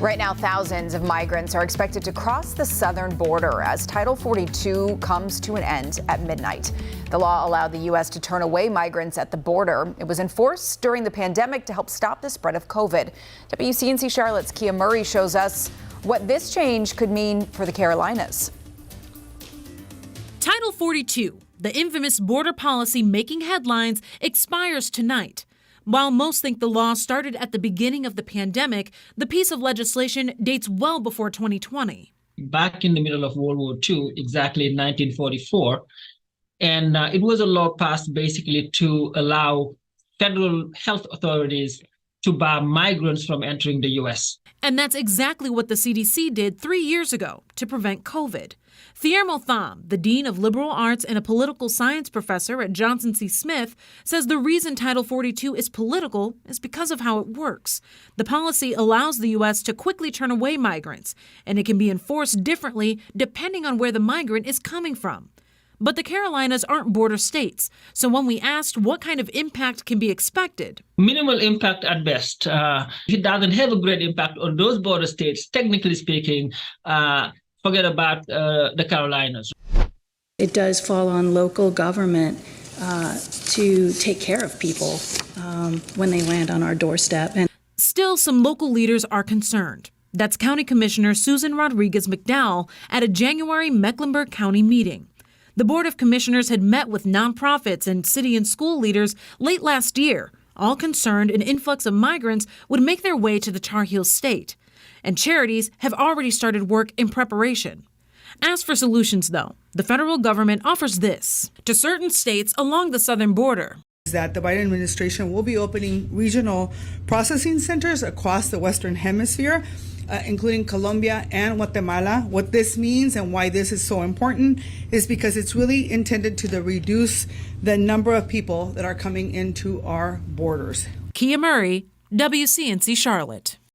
Right now, thousands of migrants are expected to cross the southern border as Title 42 comes to an end at midnight. The law allowed the U.S. to turn away migrants at the border. It was enforced during the pandemic to help stop the spread of COVID. WCNC Charlotte's Kia Murray shows us what this change could mean for the Carolinas. Title 42, the infamous border policy making headlines, expires tonight. While most think the law started at the beginning of the pandemic, the piece of legislation dates well before 2020. Back in the middle of World War II, exactly in 1944, and it was a law passed basically to allow federal health authorities to bar migrants from entering the U.S. And that's exactly what the CDC did 3 years ago to prevent COVID. Thiermo Tham, the Dean of Liberal Arts and a political science professor at Johnson C. Smith, says the reason Title 42 is political is because of how it works. The policy allows the U.S. to quickly turn away migrants, and it can be enforced differently depending on where the migrant is coming from. But the Carolinas aren't border states, so when we asked what kind of impact can be expected, minimal impact at best. It doesn't have a great impact on those border states, technically speaking. Forget about the Carolinas. It does fall on local government to take care of people when they land on our doorstep. And still, some local leaders are concerned. That's County Commissioner Susan Rodriguez McDowell at a January Mecklenburg County meeting. The Board of Commissioners had met with nonprofits and city and school leaders late last year, all concerned an influx of migrants would make their way to the Tar Heels state. And charities have already started work in preparation. As for solutions, though, the federal government offers this to certain states along the southern border. That the Biden administration will be opening regional processing centers across the Western Hemisphere, including Colombia and Guatemala. What this means and why this is so important is because it's really intended to reduce the number of people that are coming into our borders. Kia Murray, WCNC Charlotte.